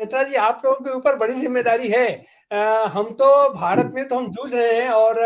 नेता जी, आप लोगों के ऊपर बड़ी जिम्मेदारी है। हम तो भारत में तो हम जूझ रहे हैं, और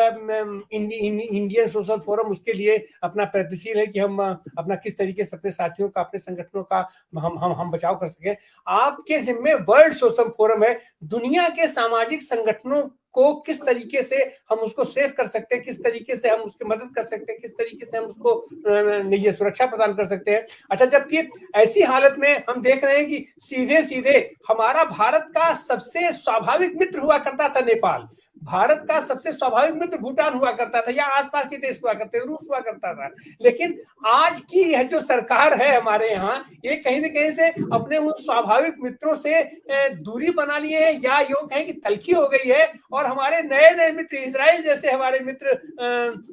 इंडियन सोशल फोरम उसके लिए अपना प्रयत्नशील है कि हम अपना किस तरीके से अपने साथियों का, अपने संगठनों का हम बचाव कर सकें। आपके जिम्मे वर्ल्ड सोशल फोरम है। दुनिया के सामाजिक संगठनों को किस तरीके से हम उसको सेव कर सकते हैं, किस तरीके से हम उसकी मदद कर सकते हैं, किस तरीके से हम उसको निजी सुरक्षा प्रदान कर सकते हैं। अच्छा, जबकि ऐसी हालत में हम देख रहे हैं कि सीधे सीधे हमारा भारत का सबसे स्वाभाविक मित्र हुआ करता था नेपाल, भारत का सबसे स्वाभाविक मित्र भूटान हुआ करता था, या आसपास के देश हुआ करते, रूस हुआ करता था। लेकिन आज की यह जो सरकार है हमारे यहाँ, ये कहीं ना कहीं से अपने उन स्वाभाविक मित्रों से दूरी बना लिए है, या यूं कहें कि तलखी हो गई है, और हमारे नए नए मित्र इजराइल जैसे हमारे मित्र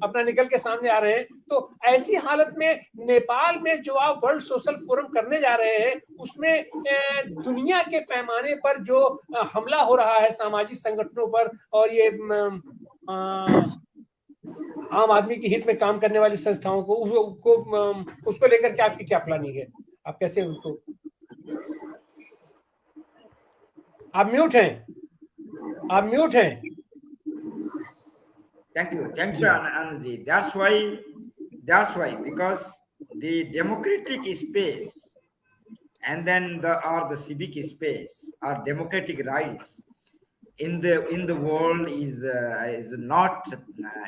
अपना निकल के सामने आ रहे हैं। तो ऐसी हालत में नेपाल में जो आप वर्ल्ड सोशल फोरम करने जा रहे हैं, उसमें दुनिया के पैमाने पर जो हमला हो रहा है सामाजिक संगठनों पर, और ये आम आदमी के हित में काम करने वाली संस्थाओं को उसको लेकर के आपकी क्या प्लानिंग है? आप कैसे उनको? आप म्यूट हैं, आप म्यूट हैं। Thank you, Anand. That's why, because the democratic space and then the civic space or democratic rights in the world is not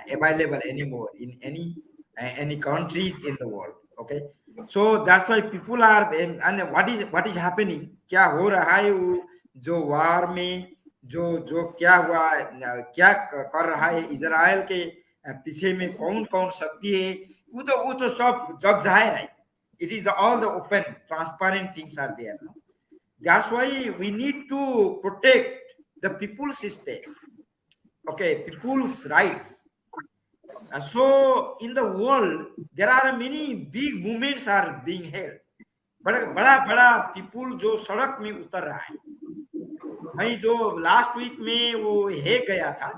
available anymore in any countries in the world. Okay, so that's why people are, and what is happening, क्या हो रहा है, वो जो वार में जो क्या हुआ, क्या कर रहा है इजराइल के पीछे में कौन कौन शक्ति है, वो तो सब जग जाहिर है. It is all the open transparent things are there now. That's why we need to protect the people's space, okay, people's rights. So in the world there are many big movements are being held. बड़ा people जो सड़क में उतर रहा है. भाई जो last week में वो हेग गया था,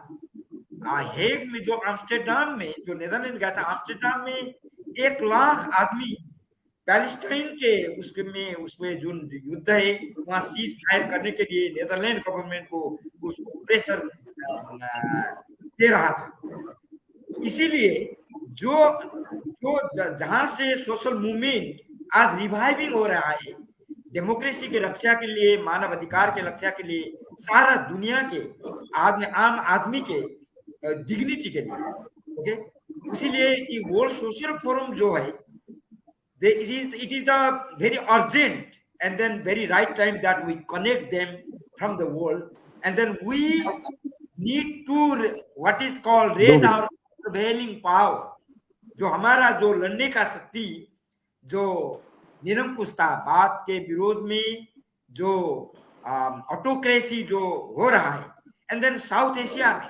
हेग में जो आम्स्टरडाम में जो नेदरलैंड गया था, आम्स्टरडाम में 1 लाख आदमी पैलेस्टाइन के उसमें जो युद्ध है वहां सीज फायर करने के लिए नेदरलैंड गवर्नमेंट को प्रेशर दे रहा था. इसीलिए जो जहां से सोशल मूवमेंट आज रिवाइविंग हो रहा है, डेमोक्रेसी की रक्षा के लिए, मानव अधिकार के रक्षा के लिए, सारा दुनिया के आम आदमी के डिग्निटी के लिए. ओके, इसीलिए ये वर्ल्ड सोशल फोरम जो है, it is the very urgent and then very right time that we connect them from the world, and then we need to what is called raise our prevailing power. जो हमारा जो लड़ने का शक्ति, जो निरंकुशता बात के विरोध में जो ऑटोक्रेसी जो हो रहा है, एंड देन साउथ एशिया में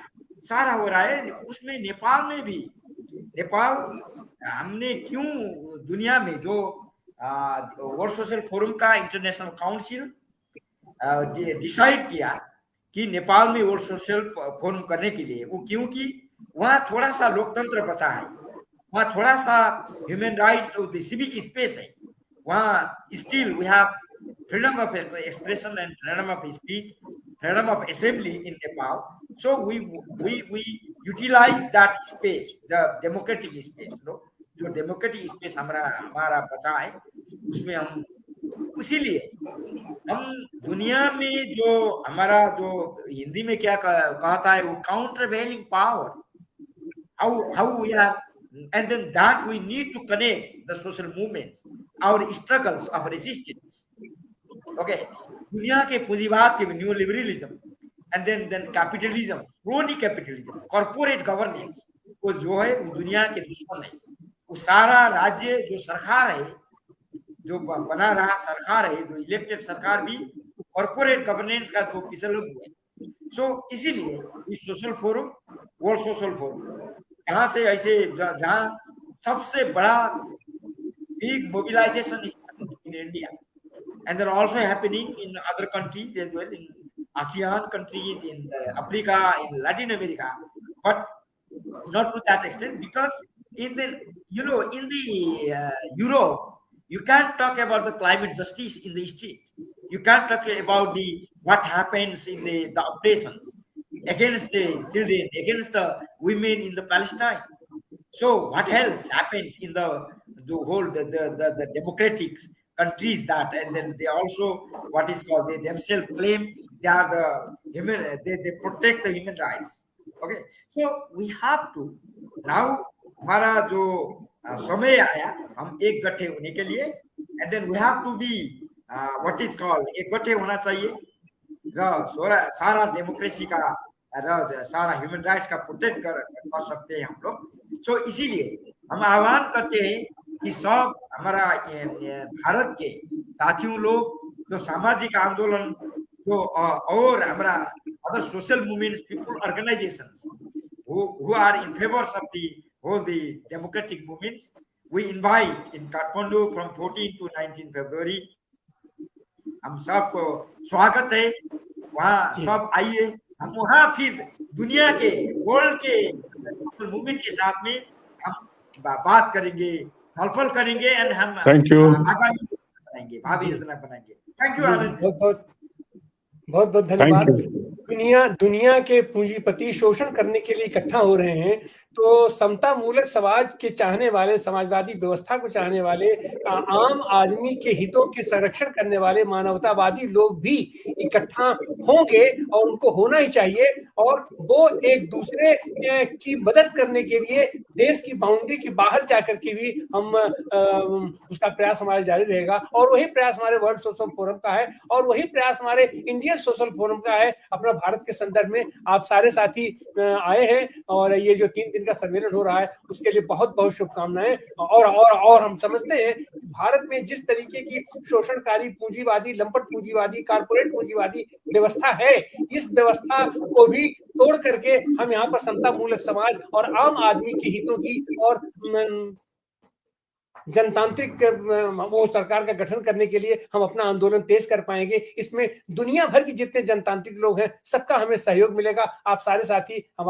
सारा हो रहा है, उसमें नेपाल में भी. नेपाल हमने क्यों दुनिया में जो वर्ल्ड सोशल फोरम का इंटरनेशनल काउंसिल डिसाइड किया कि नेपाल में वर्ल्ड सोशल फोरम करने के लिए, वो क्योंकि वहाँ थोड़ा सा लोकतंत्र बचा है, वहाँ थोड़ा सा ह्यूमन राइट्स और सिविक स्पेस है, वहाँ still we have freedom of expression and freedom of speech, freedom of assembly in Nepal. So we utilize that space, the democratic space, no? जो डेमोक्रेटिक स्पेस हमारा बचा है, उसमें हम, इसीलिए हम दुनिया में जो हमारा जो हिंदी में क्या कहता है, वो countervailing power, how we are, and then that we need to connect the social movements, our struggles of resistance. Okay, दुनिया के पूंजीवाद के new liberalism, and then capitalism, crony capitalism, corporate governance, वो जो है वो दुनिया के दुश्मन है. वो सारा राज्य जो सरकार है, जो बना रहा सरकार है, जो इलेक्टेड सरकार भी कॉर्पोरेट गवर्नेंस का जो पिछल हुआ है. सो इसीलिए इस social forum, world social forum, जहाँ से ऐसे जहाँ सबसे बड़ा big mobilization in India, and then also happening in other countries as well, in ASEAN countries, in Africa, in Latin America, but not to that extent, because in the Europe, you can't talk about the climate justice in the street. You can't talk about what happens in the operations against the children, against the women in the Palestine. So what else happens in the whole the democratic countries that, and then they also what is called, they themselves claim they are the human, they protect the human rights. Okay, so we have to now, हमारा जो समय आया हम एक गठे होने के लिए, and then we have to be what is called, एक गठे होना चाहिए र सारा डेमोक्रेसी का सारा ह्यूमन राइट्स का प्रोटेक्ट कर सकते हैं हम लोग। सो इसीलिए हम आह्वान करते हैं कि सब हमारा भारत के साथियों लोग जो सामाजिक आंदोलन जो और हमारा other social movements, people organisations who are in favor of all the democratic movements, we invite in Kathmandu from 14 to 19 February. हम सबको स्वागत है, वहाँ सब आइए, हम वहाँ फिर दुनिया के वर्ल्ड के मूवमेंट के साथ में हम बात करेंगे, छलफल करेंगे, एंड हम आगामी बनाएंगे, भावी योजना बनाएंगे। थैंक यू आनंद जी, बहुत बहुत धन्यवाद। दुनिया के पूंजीपति शोषण करने के लिए इकट्ठा हो रहे हैं, तो समता मूलक समाज के चाहने वाले, समाजवादी व्यवस्था को चाहने वाले, आम आदमी के हितों के संरक्षण करने वाले मानवतावादी लोग भी इकट्ठा होंगे, और उनको होना ही चाहिए, और वो एक दूसरे की मदद करने के लिए देश की बाउंड्री के बाहर जाकर के भी हम उसका प्रयास हमारा जारी रहेगा। और वही प्रयास हमारे वर्ल्ड सोशल फोरम का है, और वही प्रयास हमारे इंडियन सोशल फोरम का है। अपना भारत के संदर्भ में आप सारे साथी आए हैं, और ये जो 3 दिन का सम्मेलन हो रहा है उसके लिए बहुत बहुत शुभकामनाएं। और हम समझते हैं भारत में जिस तरीके की शोषणकारी पूंजीवादी, लंपट पूंजीवादी, कारपोरेट पूंजीवादी व्यवस्था है, इस व्यवस्था को भी तोड़ करके हम यहाँ पर समता मूलक समाज और आम आदमी के हितों की और जनतांत्रिक वो सरकार का गठन करने के लिए हम अपना आंदोलन तेज कर पाएंगे। इसमें दुनिया भर के जितने जनतांत्रिक लोग हैं सबका हमें सहयोग मिलेगा। आप सारे साथी हमारे